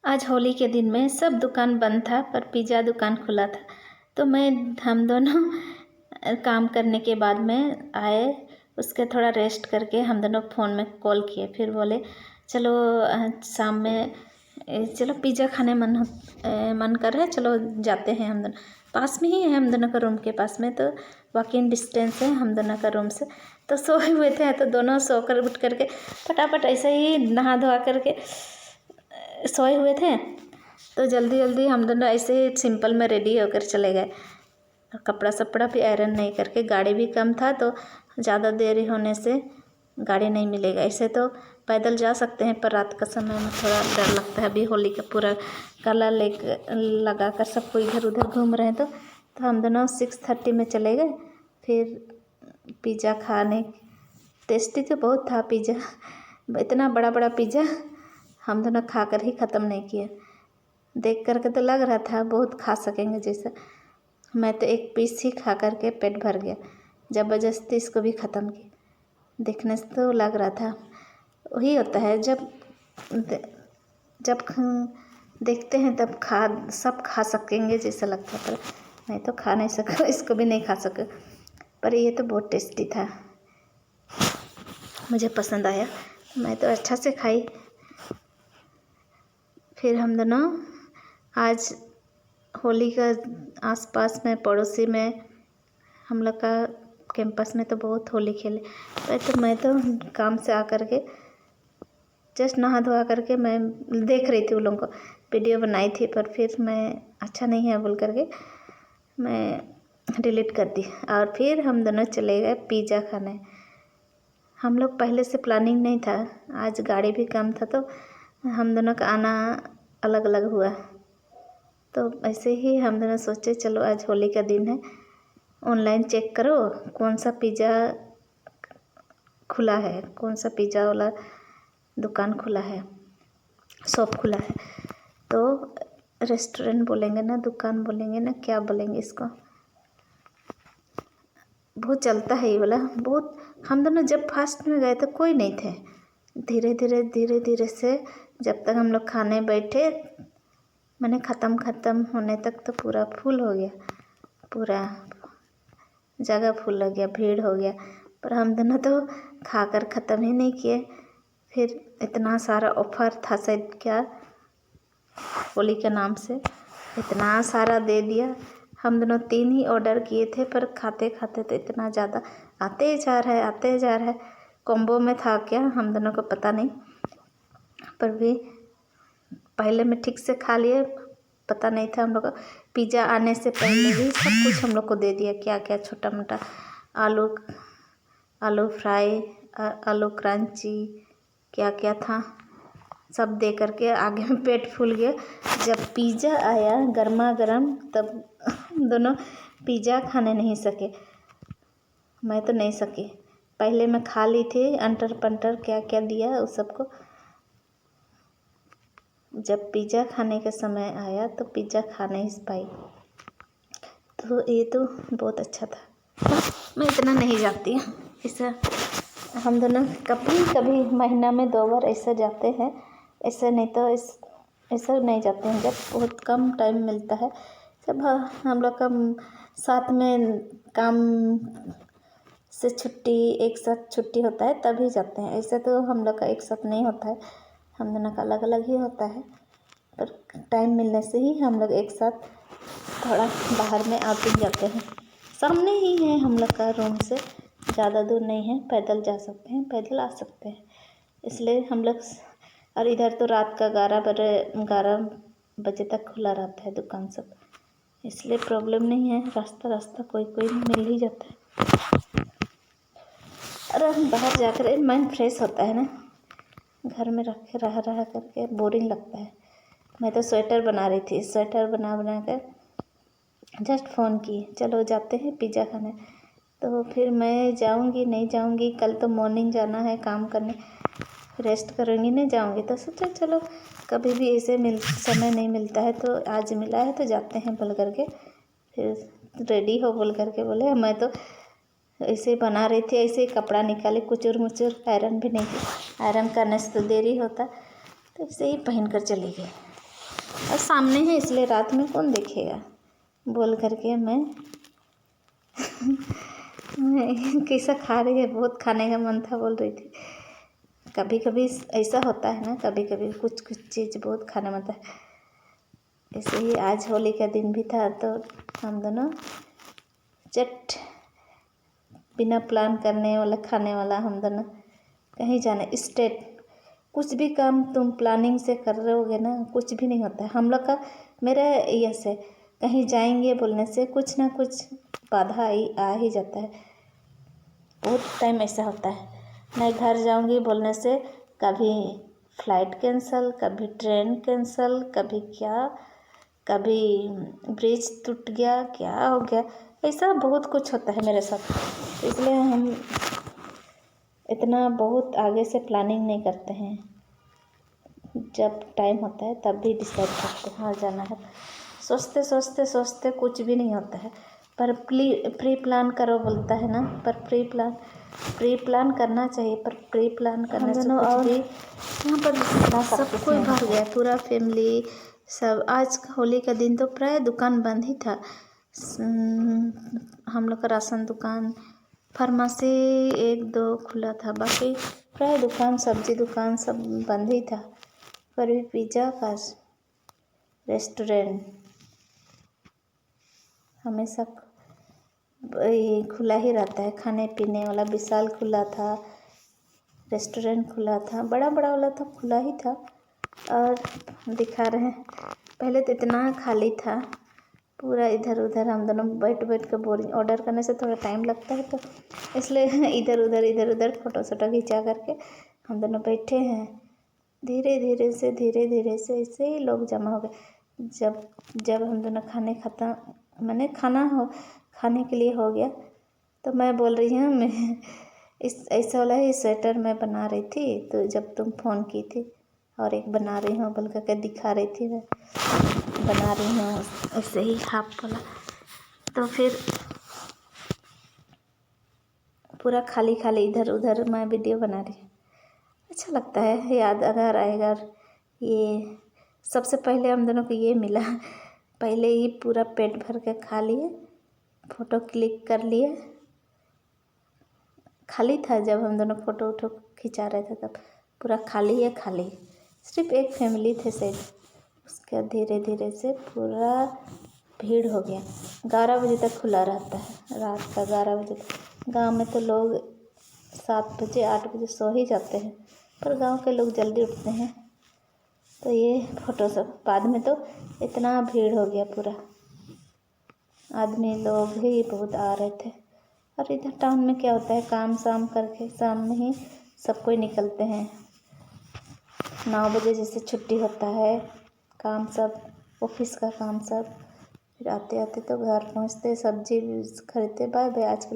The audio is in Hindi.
आज होली के दिन में सब दुकान बंद था पर पिज़्ज़ा दुकान खुला था। तो हम दोनों काम करने के बाद में आए, उसके थोड़ा रेस्ट करके हम दोनों फ़ोन में कॉल किए। फिर बोले चलो शाम में चलो पिज़्ज़ा खाने मन कर रहा है, चलो जाते हैं। हम दोनों पास में ही है, हम दोनों का रूम के पास में, तो वॉकिंग डिस्टेंस है हम दोनों का रूम से। तो सोए हुए थे, तो दोनों सोकर उठ करके फटाफट ऐसे ही नहा धोआ करके सोए हुए थे। तो जल्दी जल्दी हम दोनों ऐसे ही सिंपल में रेडी होकर चले गए। कपड़ा सपड़ा भी आयरन नहीं करके, गाड़ी भी कम था तो ज़्यादा देरी होने से गाड़ी नहीं मिलेगा। ऐसे तो पैदल जा सकते हैं, पर रात का समय में थोड़ा डर लगता है। अभी होली का पूरा कलर लगा कर सबको इधर उधर घूम रहे हैं। तो हम दोनों 6:30 में चले गए। फिर पिज़्ज़ा खाने, टेस्टी तो बहुत था पिज़्ज़ा, इतना बड़ा बड़ा पिज़्ज़ा हम दोनों खाकर ही ख़त्म नहीं किए। देख करके तो लग रहा था बहुत खा सकेंगे जैसा। मैं तो एक पीस ही खा करके पेट भर गया, ज़बरदस्ती इसको भी ख़त्म किया। देखने से तो लग रहा था, वही होता है जब देखते हैं तब सब खा सकेंगे जैसा लगता है, पर मैं तो खा नहीं सका, इसको भी नहीं खा सका। पर ये तो बहुत टेस्टी था, मुझे पसंद आया, मैं तो अच्छा से खाई। फिर हम दोनों आज होली का आसपास में पड़ोसी में हम लोग का कैंपस में तो बहुत होली खेले। मैं तो काम से आकर के जस्ट नहा धोआ करके मैं देख रही थी, उन लोगों को वीडियो बनाई थी, पर फिर मैं अच्छा नहीं है बोल करके मैं डिलीट कर दी। और फिर हम दोनों चले गए पिज़्ज़ा खाने। हम लोग पहले से प्लानिंग नहीं था, आज गाड़ी भी कम था, तो हम दोनों का आना अलग अलग हुआ। तो ऐसे ही हम दोनों सोचे चलो आज होली का दिन है, ऑनलाइन चेक करो कौन सा पिज़्ज़ा खुला है, कौन सा पिज़्ज़ा वाला दुकान खुला है, शॉप खुला है। तो रेस्टोरेंट बोलेंगे ना, दुकान बोलेंगे ना, क्या बोलेंगे इसको, बहुत चलता है ये वाला बहुत। हम दोनों जब फास्ट में गए तो कोई नहीं थे, धीरे धीरे से जब तक हम लोग खाने बैठे, मैंने ख़त्म होने तक तो पूरा फुल हो गया, पूरा जगह फुल हो गया, भीड़ हो गया। पर हम दोनों तो खाकर ख़त्म ही नहीं किए। फिर इतना सारा ऑफ़र था, शायद क्या होली के नाम से इतना सारा दे दिया। हम दोनों 3 ही ऑर्डर किए थे, पर खाते खाते तो इतना ज़्यादा आते जा रहा है। कॉम्बो में था क्या हम दोनों को पता नहीं, पर भी पहले में ठीक से खा लिए, पता नहीं था हम लोग को। पिज़्ज़ा आने से पहले ही सब कुछ हम लोग को दे दिया, क्या क्या छोटा मोटा आलू फ्राई, आलू क्रंची, क्या क्या था सब दे करके आगे में पेट फूल गया। जब पिज़्ज़ा आया गर्मा गर्म, तब दोनों पिज़्ज़ा खाने नहीं सके, मैं तो नहीं सकी। पहले मैं खा ली थी, अंटर पंटर क्या क्या दिया उस सबको। जब पिज़्ज़ा खाने का समय आया तो पिज़्ज़ा खा नहीं पाई। तो ये तो बहुत अच्छा था। मैं इतना नहीं जाती हूँ ऐसा, हम दोनों कभी कभी महीना में 2 बार ऐसे जाते हैं, ऐसे नहीं तो ऐसा नहीं जाते हैं जब बहुत कम टाइम मिलता है। जब हम लोग का साथ में काम से छुट्टी एक साथ छुट्टी होता है तभी जाते हैं, ऐसे तो हम लोग का एक साथ नहीं होता है, हम दोनों का अलग अलग ही होता है। पर टाइम मिलने से ही हम लोग एक साथ थोड़ा बाहर में आउटिंग जाते हैं। सामने ही है हम लोग का रूम से, ज़्यादा दूर नहीं है, पैदल जा सकते हैं, पैदल आ सकते हैं। इसलिए हम लोग, और इधर तो रात का 11 बजे तक खुला रहता है दुकान सब, इसलिए प्रॉब्लम नहीं है। रास्ता कोई मिल ही जाता है। और हम बाहर जाकर माइंड फ्रेश होता है ना, घर में रह करके बोरिंग लगता है। मैं तो स्वेटर बना रही थी, स्वेटर बना कर जस्ट फ़ोन की चलो जाते हैं पिज़्ज़ा खाने। तो फिर मैं जाऊंगी नहीं जाऊंगी, कल तो मॉर्निंग जाना है काम करने, रेस्ट करूंगी नहीं जाऊंगी। तो सोचा चलो कभी भी ऐसे समय नहीं मिलता है, तो आज मिला है तो जाते हैं बोल करके। फिर रेडी हो बोल करके बोले। मैं तो ऐसे बना रही थी, ऐसे ही कपड़ा निकाले कुचुर मुचुर, आयरन भी नहीं की, आयरन करने से तो देरी होता, तो ऐसे ही पहन कर चली गई। और सामने है इसलिए रात में कौन देखेगा बोल करके मैं कैसा खा रही है, बहुत खाने का मन था बोल रही थी। कभी कभी ऐसा होता है ना, कभी कभी कुछ कुछ चीज़ बहुत खाने मन था। ऐसे ही आज होली का दिन भी था तो हम दोनों चट बिना प्लान करने वाला खाने वाला हम दोनों कहीं जाने स्टेट। कुछ भी काम तुम प्लानिंग से कर रहे होगे ना, कुछ भी नहीं होता है हम लोग का। मेरा ये से कहीं जाएंगे बोलने से कुछ ना कुछ बाधा आ ही जाता है। बहुत टाइम ऐसा होता है, मैं घर जाऊंगी बोलने से कभी फ्लाइट कैंसल, कभी ट्रेन कैंसल, कभी क्या, कभी ब्रिज टूट गया, क्या हो गया, ऐसा बहुत कुछ होता है मेरे साथ। इसलिए हम इतना बहुत आगे से प्लानिंग नहीं करते हैं, जब टाइम होता है तब भी डिसाइड करते हैं और जाना है। सोचते सोचते सोचते कुछ भी नहीं होता है, पर प्री प्लान करो बोलता है ना, पर प्री प्लान करना चाहिए, पर प्री प्लान करने से कुछ भी यहाँ पर सब कोई भर गया, पूरा फैमिली सब। आज होली का दिन तो प्राय दुकान बंद ही था। हम लोग का राशन दुकान, फार्मेसी एक दो खुला था, बाकी प्राय दुकान, सब्जी दुकान सब बंद ही था। पर भी पिज़्ज़ा का रेस्टोरेंट हमेशा खुला ही रहता है, खाने पीने वाला। विशाल खुला था, रेस्टोरेंट खुला था, बड़ा बड़ा वाला था, खुला ही था। और दिखा रहे हैं पहले तो इतना खाली था, पूरा इधर उधर हम दोनों बैठ के बोरिंग। ऑर्डर करने से थोड़ा टाइम लगता है तो इसलिए इधर उधर फ़ोटो शोटो खिंचा करके हम दोनों बैठे हैं। धीरे धीरे से ऐसे ही लोग जमा हो गए। जब हम दोनों खाने के लिए हो गया तो मैं बोल रही हूँ, मैं ऐसा वाला ही स्वेटर मैं बना रही थी, तो जब तुम फ़ोन की थी और एक बना रही हूँ बोल करके दिखा रही थी, मैं बना रही हूँ ऐसे ही हाफ वाला। तो फिर पूरा खाली इधर उधर मैं वीडियो बना रही हूँ। अच्छा लगता है, याद अगर आएगा। ये सबसे पहले हम दोनों को ये मिला, पहले ही पूरा पेट भर के खा लिए, फ़ोटो क्लिक कर लिए। खाली था जब हम दोनों फ़ोटो खिंचा रहे थे, तब पूरा खाली, सिर्फ एक फैमिली थे शायद। उसके धीरे धीरे से पूरा भीड़ हो गया। 11 बजे तक खुला रहता है, रात का 11 बजे तक। गाँव में तो लोग 7 बजे 8 बजे सो ही जाते हैं, पर गांव के लोग जल्दी उठते हैं। तो ये फ़ोटो सब बाद में तो इतना भीड़ हो गया, पूरा आदमी लोग भी बहुत आ रहे थे। और इधर टाउन में क्या होता है, काम शाम करके शाम में ही सब कोई निकलते हैं। 9 बजे जैसे छुट्टी होता है, काम सब ऑफिस का काम सब, फिर आते आते तो घर पहुँचते, सब्जी खरीदते। बाय बाय आज के लिए।